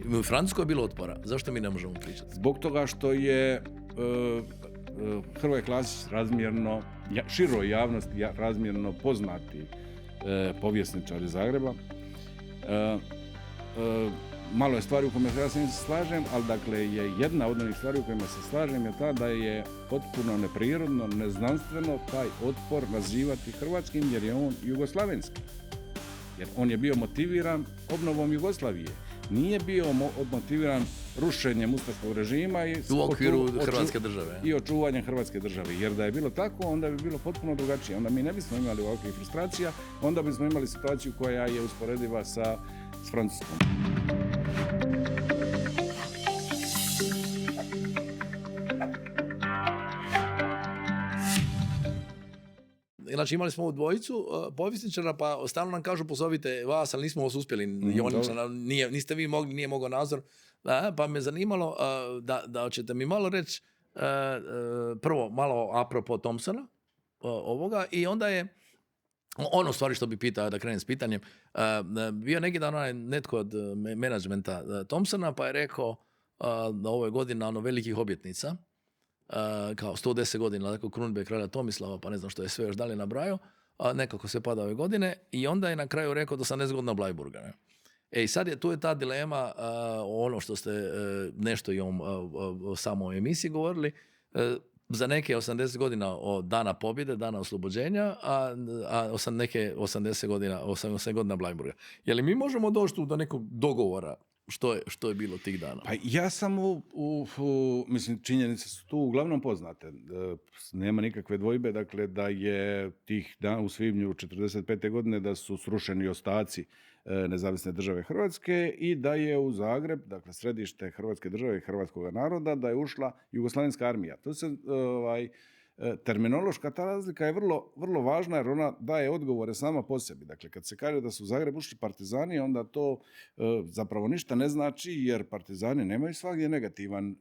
U Francuskoj je bilo otpora. Zašto mi ne možemo pričati? Zbog toga što je Hrvoje Klasić razmjerno, široj javnosti razmjerno poznati povjesničar iz Zagreba. Malo je stvari u kojima ja se slažem, ali dakle je jedna od onih stvari u kojima se slažem je ta da je potpuno neprirodno, neznanstveno taj otpor nazivati hrvatskim jer je on jugoslavenski. Jer on je bio motiviran obnovom Jugoslavije. Nije bio motiviran rušenjem ustaškog režima u okviru Hrvatske države. I očuvanjem Hrvatske države. Jer da je bilo tako, onda bi bilo potpuno drugačije. Onda mi ne bismo imali ovakvih frustracija, onda bismo imali situaciju koja je usporediva sa Francuskom. Znači imali smo ovu dvojicu povjesničara, pa stalno nam kažu pozovite vas, ali nismo vas uspjeli. Niste vi mogli, nije mogao Nazor. Pa me zanimalo da ćete mi malo reći prvo malo apropo Thompsona ovoga i onda je ono stvari što bi pitao da krenem s pitanjem. Bio neki dan netko od menadžmenta Thompsona pa je rekao da ovo je godina velikih obljetnica. Kao 110 godina dakle, krunidbe kralja Tomislava, pa ne znam što je sve još dalje nabrajao, nekako se pada ove godine i onda je na kraju rekao da 80 godina Bleiburga. Ne? I sad tu je ta dilema, ono što ste nešto i o samoj emisiji govorili, za neke 80 godina od dana pobjede, dana oslobođenja, a neke 80 godina Bleiburga. Je li mi možemo doći tu do nekog dogovora što je bilo tih dana? Pa ja sam mislim, činjenice su tu uglavnom poznate. Nema nikakve dvojbe, dakle, da je tih dana u svibnju 1945. godine da su srušeni ostaci nezavisne države Hrvatske i da je u Zagreb, dakle, središte Hrvatske države i hrvatskog naroda, da je ušla Jugoslavenska armija. To se terminološka ta razlika je vrlo, vrlo važna jer ona daje odgovore sama po sebi. Dakle, kad se kaže da su u Zagreb ušli partizani, onda to zapravo ništa ne znači jer partizani nemaju svagdje negativan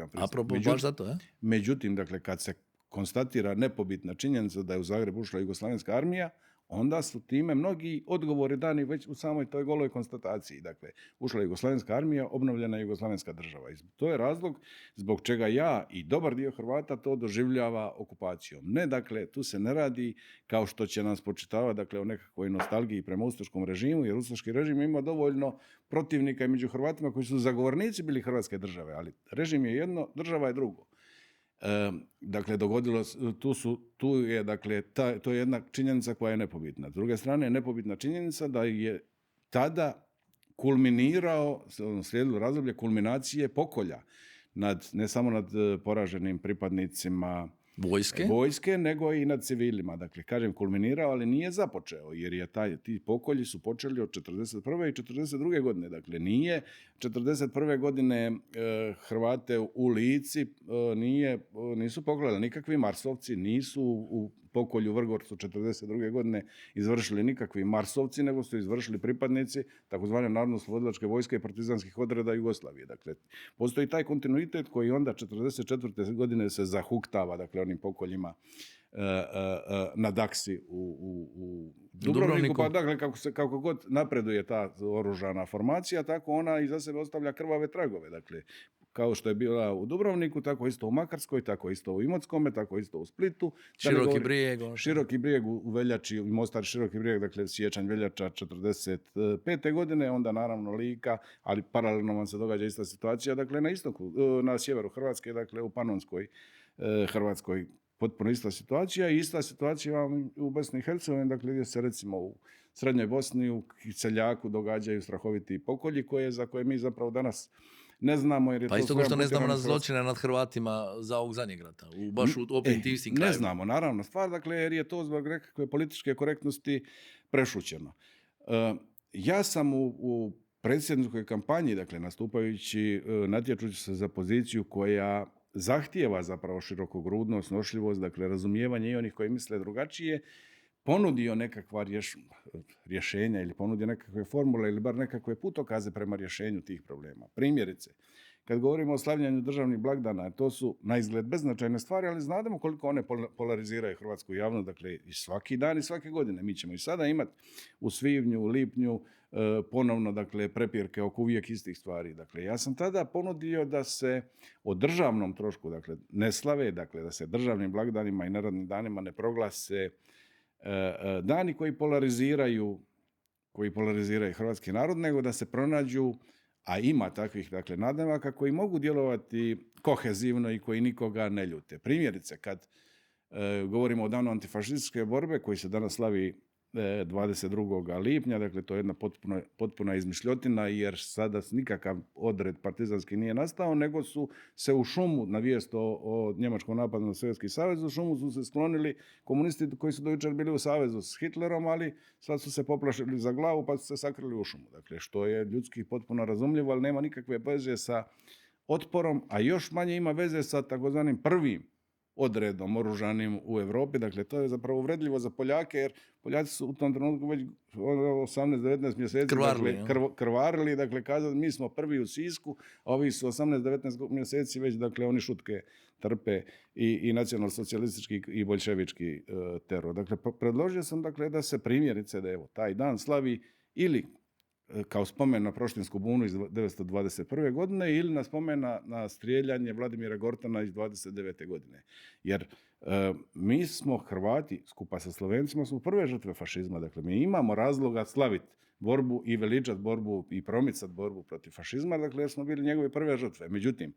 pristup. Apropo, baš zato, Međutim, dakle, kad se konstatira nepobitna činjenica da je u Zagreb ušla Jugoslavenska armija, onda su time mnogi odgovori dani već u samoj toj goloj konstataciji. Dakle, ušla je Jugoslavenska armija, obnovljena je Jugoslavenska država. I to je razlog zbog čega ja i dobar dio Hrvata to doživljava okupacijom. Ne, dakle, tu se ne radi kao što će nas spočitavati, dakle, o nekakvoj nostalgiji prema ustaškom režimu, jer ustaški režim ima dovoljno protivnika i među Hrvatima koji su zagovornici bili Hrvatske države, ali režim je jedno, država je drugo. Dakle, dogodilo, tu je, dakle, to je jedna činjenica koja je nepobitna. S druge strane je nepobitna činjenica da je tada kulminirao, slijedilo razdoblje kulminacije pokolja ne samo nad poraženim pripadnicima vojske, nego i nad civilima. Dakle, kažem kulminirao, ali nije započeo, jer je ti pokolji su počeli od 1941. i 1942. godine. Dakle, nije 1941. godine Hrvate u Lici nisu pogledali nikakvi marsovci, nisu u pokolju Vrgorcu 1942. godine izvršili nikakvi marsovci, nego su izvršili pripadnici takozvane narodno-oslobodilačke vojske i partizanskih odreda Jugoslavije. Dakle, postoji taj kontinuitet koji onda 1944. godine se zahuktava, dakle, onim pokoljima na Daksi u Dubrovniku. Pa dakle, kako god napreduje ta oružana formacija, tako ona iza sebe ostavlja krvave tragove. Dakle, kao što je bila u Dubrovniku, tako isto u Makarskoj, tako isto u Imotskome, tako isto u Splitu. Široki Brijeg u veljači, Mostar Široki Brijeg, dakle siječanj veljača 1945. godine, onda naravno Lika, ali paralelno vam se događa ista situacija, dakle na istoku, na sjeveru Hrvatske, dakle u Panonskoj Hrvatskoj. Potpuno ista situacija i ista situacija u Bosni i Hercegovini, dakle gdje se recimo u Srednjoj Bosni u Seljaku događaju strahoviti pokolji za koje mi zapravo danas ne znamo. Jer je pa isto kao što ne znamo na zločine nad Hrvatima za ovog zadnjeg rata, baš u opet istim krajima. Ne znamo, naravno stvar, dakle jer je to zbog nekakve političke korektnosti prešućeno. Ja sam u predsjedničkoj kampanji, dakle nastupajući, natječući se za poziciju koja zahtijeva zapravo širokogrudnost, snošljivost, dakle razumijevanje i onih koji misle drugačije, ponudio nekakva rješenja ili ponudio nekakve formule ili bar nekakve putokaze prema rješenju tih problema. Primjerice, kad govorimo o slavljanju državnih blagdana, to su na izgled beznačajne stvari, ali znademo koliko one polariziraju hrvatsku javnost, dakle i svaki dan i svake godine. Mi ćemo i sada imati u svibnju, u lipnju ponovno, dakle, prepirke oko uvijek istih stvari. Dakle, ja sam tada ponudio da se o državnom trošku, dakle, ne slave, dakle, da se državnim blagdanima i narodnim danima ne proglase dani koji polariziraju hrvatski narod, nego da se pronađu, a ima takvih, dakle, nadnevaka koji mogu djelovati kohezivno i koji nikoga ne ljute. Primjerice, kad govorimo o danu antifašističke borbe koji se danas slavi 22. lipnja, dakle to je jedna potpuna izmišljotina jer sada nikakav odred partizanski nije nastao, nego su se u šumu na vijest o njemačkom napadu na Sovjetski savez, u šumu su se sklonili komunisti koji su do jučer bili u savezu s Hitlerom, ali sad su se poplašili za glavu pa su se sakrili u šumu. Dakle, što je ljudski potpuno razumljivo, ali nema nikakve veze sa otporom, a još manje ima veze sa takozvanim prvim odredom oružanim u Europi. Dakle, to je zapravo uvredljivo za Poljake, jer Poljaci su u tom trenutku već 18-19 mjeseci krvarili, dakle, kazali mi smo prvi u Sisku, a ovi su 18-19 mjeseci već, dakle, oni šutke trpe i nacionalsocijalistički i boljševički teror. Dakle, predložio sam, dakle, da se primjerice da evo taj dan slavi ili kao spomen na Proštinsku bunu iz 1921. godine ili na spomen na strijeljanje Vladimira Gortana iz 1929. godine. Jer mi smo Hrvati, skupa sa Slovencima, smo prve žrtve fašizma. Dakle, mi imamo razloga slaviti borbu i veličati borbu i promicati borbu protiv fašizma, dakle, jer smo bili njegove prve žrtve. Međutim,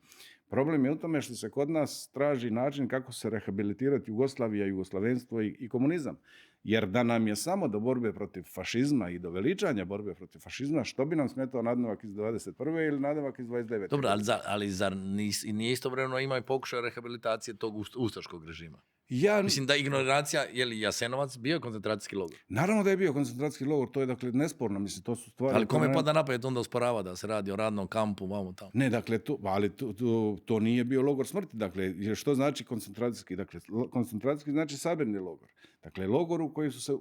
problem je u tome što se kod nas traži način kako se rehabilitirati Jugoslavija, jugoslavenstvo i komunizam. Jer da nam je samo do borbe protiv fašizma i do veličanja borbe protiv fašizma, što bi nam smetao nadnevak iz 21. ili nadnevak iz 29. Dobro, ali zar nije istovremeno ima i pokušaj rehabilitacije tog ustaškog režima? Mislim da ignoracija, je li Jasenovac bio koncentracijski logor? Naravno da je bio koncentracijski logor, to je, dakle, nesporno, mislim, to su stvari... Ali kome pada na pamet onda usporava da se radi o radnom kampu, vamo tamo? Ne, dakle, to nije bio logor smrti, dakle, što znači koncentracijski? Dakle, koncentracijski znači sabirni logor. Dakle, logor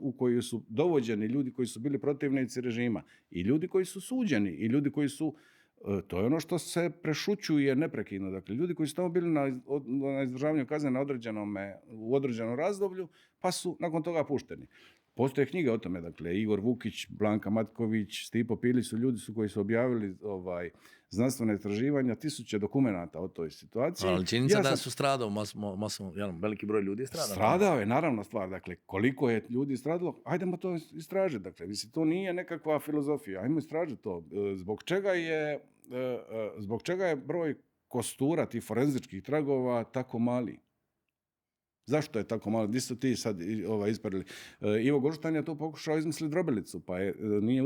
u koji su dovođeni ljudi koji su bili protivnici režima i ljudi koji su suđeni i ljudi koji su... To je ono što se prešućuje neprekidno. Dakle, ljudi koji su tamo bili na izdržavanju kazne u određenom razdoblju, pa su nakon toga pušteni. Postoje knjige o tome, dakle, Igor Vukić, Blanka Matković, Stipo Pilić koji su objavili znanstvene istraživanja, 1000 dokumenata o toj situaciji. Ali činjenica da su stradao veliki broj ljudi je stradao. Stradao je, naravno, stvar. Dakle, koliko je ljudi stradalo, ajdemo to istražiti. Dakle, mislim, to nije nekakva filozofija. Ajmo istražiti to. Zbog čega je broj kostura tih forenzičkih tragova tako mali? Zašto je tako malo? Gdje su ti sad isparili? Ivo Goštan je tu pokušao izmisliti drobilicu, pa nije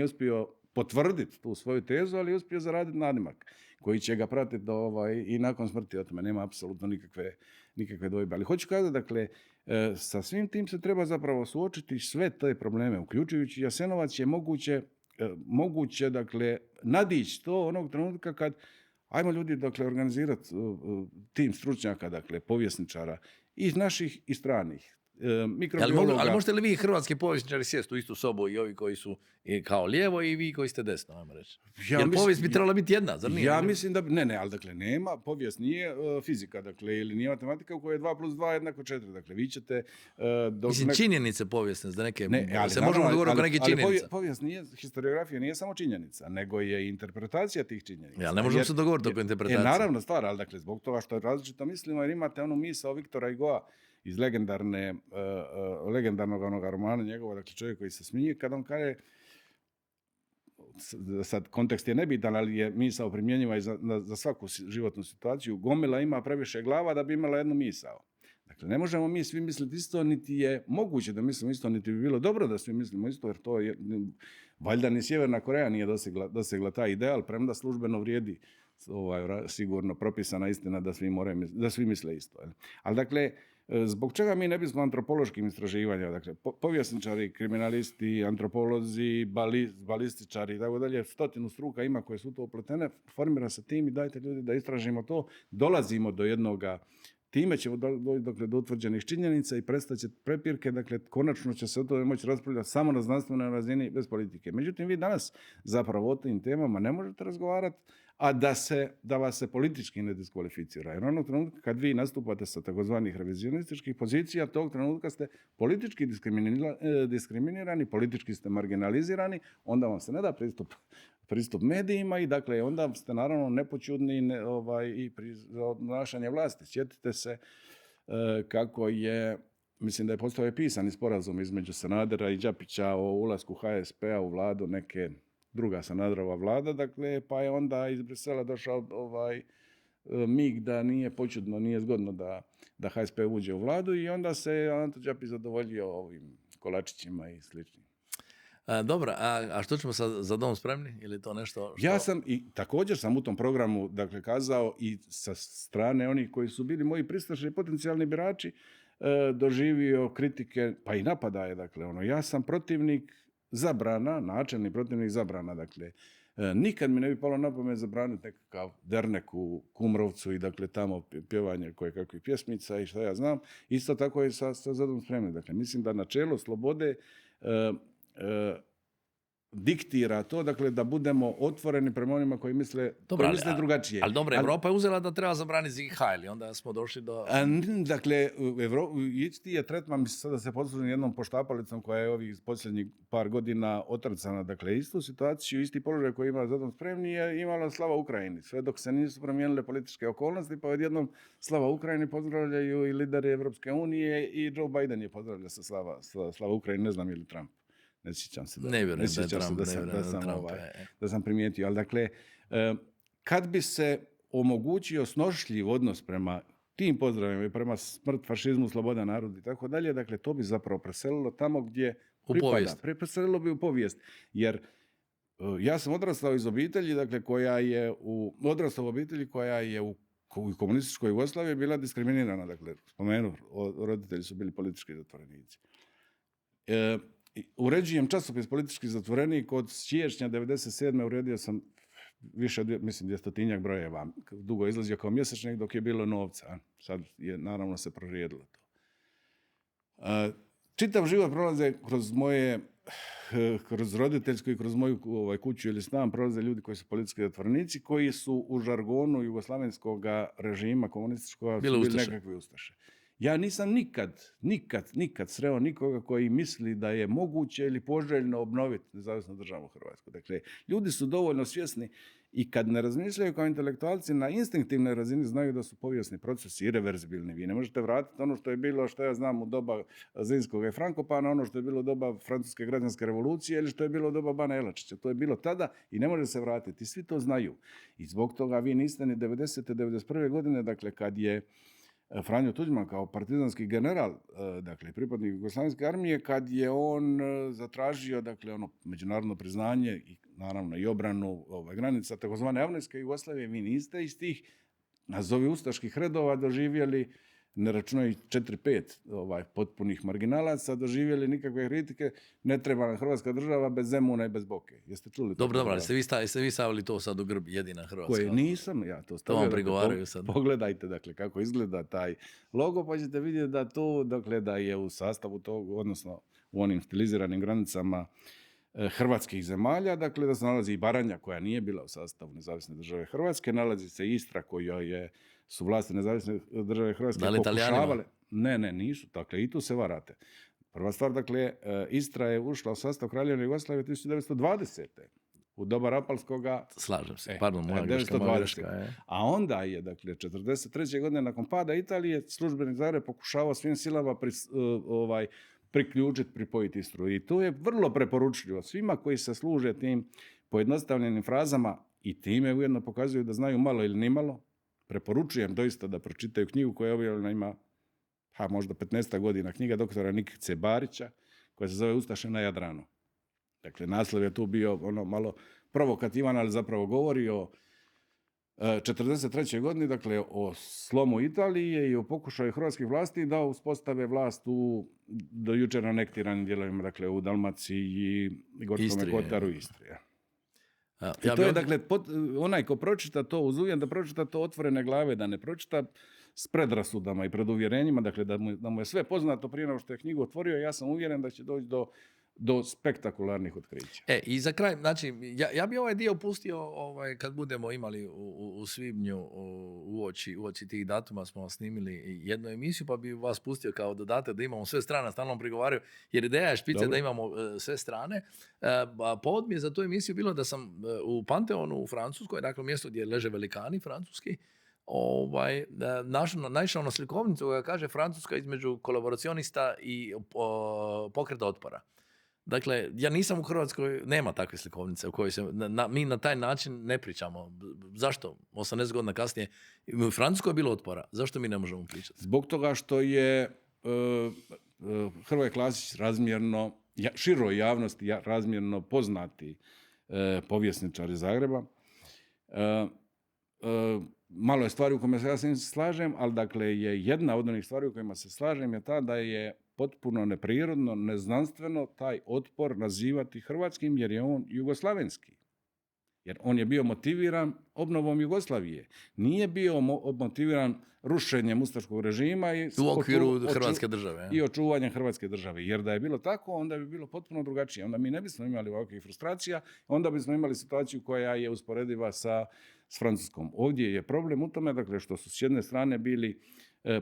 uspio potvrditi tu svoju tezu, ali je uspio zaraditi nadimak koji će ga pratiti i nakon smrti. O tome nema apsolutno nikakve dvojbe. Ali hoću kazati, dakle, sa svim tim se treba zapravo suočiti sve te probleme, uključujući Jasenovac je moguće, dakle, nadići to onog trenutka kad ajmo ljudi, dakle, organizirati tim stručnjaka, dakle, povjesničara i naših i stranih. Ali možete li vi hrvatski povjesničari sjesti u istu sobu i ovi koji su kao lijevo i vi koji ste desno, ajmo reći? Jer povijest bi trebala biti jedna, zar nije? Ja mislim da ne, ali dakle nema, povijest nije fizika, dakle, ili nije matematika u kojoj je 2 + 2 jednako 4, dakle, vi ćete... Mislim, činjenice povijesne, za neke, se možemo govoriti oko neke činjenice. Povijest nije, historiografija nije samo činjenica, nego je interpretacija tih činjenica. Ja, ne možemo se dogovoriti oko interpretacije. Naravno stvar, ali dakle, zbog toga što različito mislimo, jer imate onu misao Viktora Hugoa iz legendarnog onoga romana njegova, dakle, čovjek koji se smije, kad on kaže, sad kontekst je nebitan, ali je misao primjenjiva i za svaku životnu situaciju, gomila ima previše glava da bi imala jednu misao. Dakle, ne možemo mi svi misliti isto, niti je moguće da mislimo isto, niti bi bilo dobro da svi mislimo isto, jer to je, valjda ni Sjeverna Koreja nije dosegla taj ideal, premda službeno vrijedi sigurno propisana istina da svi misle isto. Ali dakle, zbog čega mi ne bismo antropološkim istraživanjima, dakle, povjesničari, kriminalisti, antropolozi, balističari i tako dalje, 100 struka ima koje su to upletene, formira se tim i dajte ljudi da istražimo to, dolazimo do jednoga, time ćemo doći do utvrđenih činjenica i prestat će prepirke, dakle, konačno će se o tome moći raspravljati samo na znanstvenoj razini bez politike. Međutim, vi danas zapravo o tim temama ne možete razgovarati a da vas se politički ne diskvalificira. Jer onog trenutka kad vi nastupate sa takozvanih revizionističkih pozicija, tog trenutka ste politički diskriminirani, politički ste marginalizirani, onda vam se ne da pristup medijima i dakle onda ste naravno nepoćudni i pri obnašanju vlasti. Sjetite se kako je, mislim da je postao pisani sporazum između Sanadera i Đapića o ulasku HSP-a u vladu neke druga Sanaderova vlada, dakle, pa je onda iz Brisela došao mig da nije počudno, nije zgodno da HSP uđe u vladu i onda se Anto Đapić zadovoljio ovim kolačićima i sličnim. Dobro, a što ćemo za dom spremni? Ili to nešto što... Ja sam i također sam u tom programu dakle, kazao i sa strane onih koji su bili moji pristrašni potencijalni birači doživio kritike, pa i napadaje. Dakle, ja sam protivnik zabrana, načelni protivnik zabrana. Dakle, nikad mi ne bi palo na pamet zabraniti nekakav dernek u Kumrovcu i dakle tamo pjevanje kojekakvih pjesmica i šta ja znam. Isto tako je sa za dom spremni. Dakle, mislim da načelo slobode diktira to, dakle, da budemo otvoreni prema onima koji misle drugačije. Ali dobro, Evropa je uzela da treba zabraniti ZIH, onda smo došli do... Dakle, isti je tretman, mislim sada se poslužim jednom poštapalicom koja je ovih posljednjih par godina otrcana. Dakle, istu situaciju, isti položaj koji ima za dom spremni je imala slava Ukrajini. Sve dok se nisu promijenile političke okolnosti, pa odjednom slava Ukrajini pozdravljaju i lideri Evropske unije i Joe Biden je pozdravlja sa slava Ukrajini, ne znam je li Trump. Ne sjećam se da sam primijetio. Ali dakle, kad bi se omogućio snošljiv odnos prema tim pozdravima i prema smrt, fašizmu, sloboda narodu i tako dalje, dakle, to bi zapravo preselilo tamo gdje pripada. Preselilo bi u povijest. Jer ja sam odrastao iz obitelji, dakle, odrastao u obitelji koja je u komunističkoj Jugoslaviji bila diskriminirana. Dakle, spomenuo, roditelji su bili politički zatvorenici. Uređujem časopis Politički zatvorenik od siječnja 1997. Uredio sam više od 200 brojeva. Dugo je izlazio kao mjesečnik dok je bilo novca. Sad je naravno se prorijedilo to. Čitav život prolaze kroz roditeljsku i kroz moju kuću ili stan prolaze ljudi koji su politički zatvorenici, koji su u žargonu jugoslavenskog režima komunističkog bili nekakvi ustaše. Ja nisam nikad sreo nikoga koji misli da je moguće ili poželjno obnoviti nezavisnu državu Hrvatsku. Dakle, ljudi su dovoljno svjesni i kad ne razmišljaju kao intelektualci na instinktivnoj razini znaju da su povijesni procesi ireverzibilni. Vi ne možete vratiti ono što je bilo, što ja znam, u doba Zrinskog i Frankopana, ono što je bilo u doba Francuske građanske revolucije ili što je bilo u doba Bana Jelačića. To je bilo tada i ne može se vratiti. Svi to znaju. I zbog toga vi niste ni 90. 91. godine, dakle, kad je Franjo Tuđman kao partizanski general, dakle pripadnik Jugoslavenske armije, kad je on zatražio dakle međunarodno priznanje i naravno i obranu granica takozvane Avnojske Jugoslavije, vi niste iz tih nazovi ustaških redova doživjeli, ne računaju 4-5 potpunih marginalaca, doživjeli nikakve kritike, ne treba nam Hrvatska država bez Zemuna i bez Boke. Jeste čuli to? Dobro, ali ste vi stavili to sad u grb jedina Hrvatska? Koje nisam ja to stavio. To vam prigovaraju sad. Pogledajte dakle kako izgleda taj logo, pa ćete vidjeti da to, dakle, da je u sastavu tog, odnosno u onim stiliziranim granicama hrvatskih zemalja, dakle da se nalazi i Baranja koja nije bila u sastavu nezavisne države Hrvatske, nalazi se Istra koja su vlasti nezavisne države Hrvatske pokušavale. Ne, nisu. Dakle, i tu se varate. Prva stvar, dakle, Istra je ušla u sastav Kraljevine Jugoslavije 1920. U doba Rapalskoga. Slažem se, pardon, moja greška. A onda je, dakle, 1943. godine nakon pada Italije, službeni Zagreb pokušavao svim silama priključiti, pripojiti Istru. I to je vrlo preporučljivo svima koji se služe tim pojednostavljenim frazama i time ujedno pokazuju da znaju malo ili nimalo. Preporučujem doista da pročitaju knjigu koja je objavljena, ima možda 15 godina, knjiga doktora Nikice Barića, koja se zove Ustaše na Jadranu. Dakle, naslov je tu bio malo provokativan, ali zapravo govori o 1943. godini, dakle, o slomu Italije i o pokušaju hrvatskih vlasti da uspostave vlast u do jučer anektiranim dijelovima, dakle, u Dalmaciji i Gorskome kotaru i Istri. To je, dakle, onaj ko pročita to uz uvjet da pročita to otvorene glave, da ne pročita s predrasudama i preduvjerenjima, dakle, da mu je sve poznato prije nego što je knjigu otvorio, ja sam uvjeren da će doći do do spektakularnih otkrića. I za kraj, znači, ja bi ovaj dio pustio kad budemo imali u svibnju uoči tih datuma smo snimili jednu emisiju, pa bi vas pustio kao dodatak da imamo sve strane, stalno prigovaraju, jer ideja je špice da imamo sve strane. Povod mi je za tu emisiju bilo da sam u Panteonu u Francuskoj, dakle mjesto gdje leže velikani francuski, naišao na slikovnicu koja kaže Francuska između kolaboracionista i pokreta otpora. Dakle, ja nisam u Hrvatskoj, nema takve slikovnice u kojoj se, mi na taj način ne pričamo. Zašto? 80 godina kasnije u Francuskoj je bilo otpora. Zašto mi ne možemo pričati? Zbog toga što je Hrvoje Klasić razmjerno, široj javnosti razmjerno poznati povjesničar iz Zagreba. Malo je stvari u kojima se ja s njim slažem, ali dakle je jedna od onih stvari u kojima se slažem je ta da je potpuno neprirodno, neznanstveno taj otpor nazivati hrvatskim jer je on jugoslavenski. Jer on je bio motiviran obnovom Jugoslavije. Nije bio motiviran rušenjem ustaškog režima u okviru Hrvatske države. I očuvanjem Hrvatske države. Jer da je bilo tako, onda bi bilo potpuno drugačije. Onda mi ne bismo imali ovakvih frustracija, onda bismo imali situaciju koja je usporediva s Francuskom. Ovdje je problem u tome, dakle, što su s jedne strane bili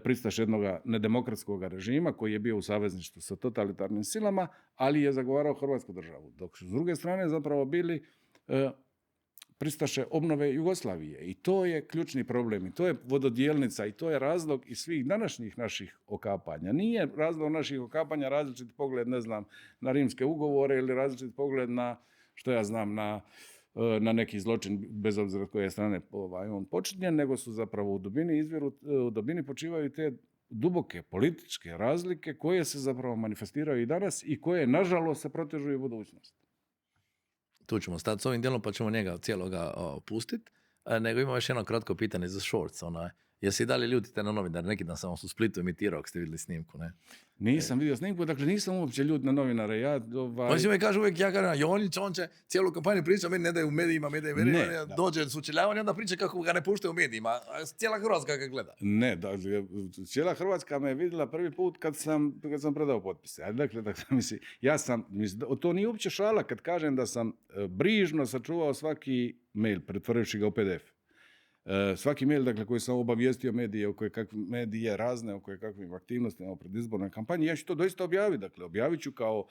pristaš jednog nedemokratskog režima koji je bio u savezništvu sa totalitarnim silama, ali je zagovarao Hrvatsku državu. Dok su s druge strane zapravo bili pristaše obnove Jugoslavije. I to je ključni problem. I to je vododijelnica i to je razlog i svih današnjih naših okapanja. Nije razlog naših okapanja različit pogled, ne znam, na rimske ugovore ili različit pogled na, što ja znam, na neki zločin, bez obzira od koje strane on počinjen, nego su zapravo u dubini počivaju te duboke političke razlike koje se zapravo manifestiraju i danas i koje, nažalost, se protežu i u budućnosti. Tu ćemo stati s ovim dijelom pa ćemo njega cijeloga pustiti. Nego imamo još jedno kratko pitanje za Shorts. Jesi i dalje ljutite na novinare? Neki dan sam u Splitu imitirao ako ste vidjeli snimku, ne? Nisam vidio snimku, dakle nisam uopće ljut na novinare. On si mi kaže uvijek, ja kažem, Jonić, on će cijelu kampanju priča, meni ne daju u medijima, dođe sučeljavanje, onda priča kako ga ne puštaju u medijima. Cijela Hrvatska ga gleda. Ne, dakle, cijela Hrvatska me je vidjela prvi put kad sam predao potpise. Dakle, mislim, to nije uopće šala kad kažem da sam brižno sačuvao svaki mail, pretvoривši ga u PDF. Svaki mail, dakle, koji sam obavijestio medije razne o kakvim aktivnostima u predizbornoj kampanji, ja ću to doista objaviti. Dakle, objavit ću kao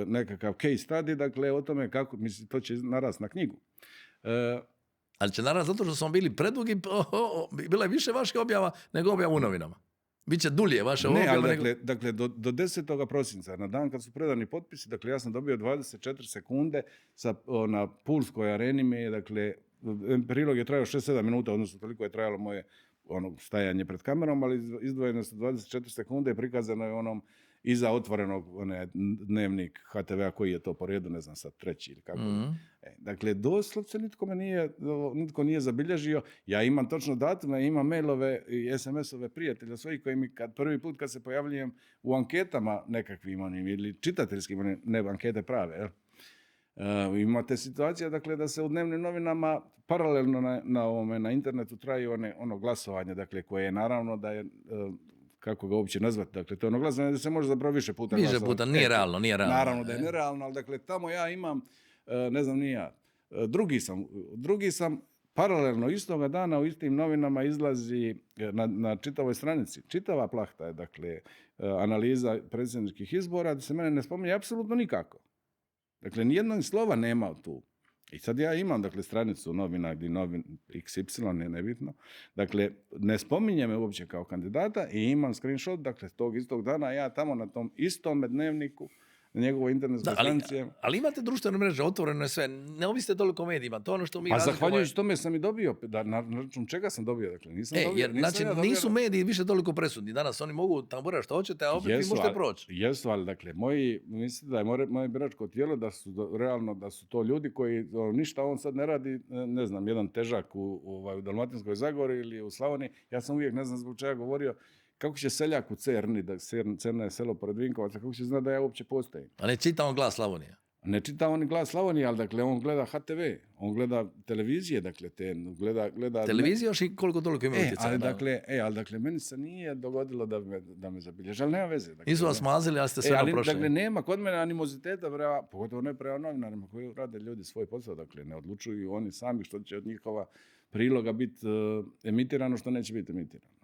nekakav case study, dakle, o tome kako, mislim, to će narast na knjigu. Ali će narast zato što smo bili predugi, bila je više vaših objava nego objava u novinama. Biće dulje vaše objave. Ne, ali dakle, do 10. prosinca, na dan kad su predani potpisi, dakle, ja sam dobio 24 sekunde na Pulskoj areni mi je, dakle, prilog je trajao 6-7 minuta, odnosno toliko je trajalo moje stajanje pred kamerom, ali izdvojeno su 24 sekunde i prikazano je iza otvorenog dnevnik HTV-a koji je to po redu, ne znam sad, treći ili kako. Mm-hmm. Dakle, doslovce nitko nije zabilježio. Ja imam točno datume, imam mailove i SMS-ove prijatelja svojih koji mi prvi put kad se pojavljujem u anketama nekakvim ili čitateljskim, ne ankete prave, imate situacija, dakle, da se u dnevnim novinama paralelno na internetu traju ono glasovanje, dakle, koje je naravno da je, kako ga uopće nazvati, dakle, to je ono glasovanje da se može zapravo više puta glasovati. Više puta, nije realno. Naravno da je nerealno, ali dakle, tamo ja imam, ne znam ni ja, drugi sam paralelno istoga dana u istim novinama izlazi na čitavoj stranici. Čitava plahta je, dakle, analiza predsjedničkih izbora, da se mene ne spominje apsolutno nikako. Dakle, nijednog slova nema tu. I sad ja imam, dakle, stranicu novina gdje XY, nebitno. Dakle, ne spominje me uopće kao kandidata i imam screenshot, dakle, tog istog dana ja tamo na tom istom dnevniku na njegovoj internetskoj stranici. Ali imate društvene mreže, otvoreno je sve. Ne ovisite toliko o medijima. To je ono što mi zahvaljujući tome sam i dobio. Na račun čega sam dobio? Dakle, nisam dobio. Jer, nisu mediji više toliko presudni. Danas oni mogu tamburati što hoćete, a opet vi možete proći. Jesu, ali dakle, mislim da je moje biračko tijelo da su to ljudi koji ništa on sad ne radi, ne znam, jedan težak u Dalmatinskoj Zagori ili u Slavoniji. Ja sam uvijek, ne znam zbog čega govorio, kako će seljak u Cerni, Cerna je selo pored Vinkovaca, kako će znati da ja uopće postojim? A ne čitamo Glas Slavonije. Ne čita on Glas Slavonije, ali dakle on gleda HTV, on gleda televizije, dakle gleda... Televizija još i koliko toliko ima utjecaja. Ali dakle, meni se nije dogodilo da me zabilježi, ali nema veze. Dakle, nisu vas mazili, a ste sve naprošli. Dakle, nema kod mene animoziteta, pogotovo ne prema novinarima koji rade ljudi svoj posao, dakle, ne odlučuju oni sami što će od njihova priloga biti emitirano, što neće biti emitirano.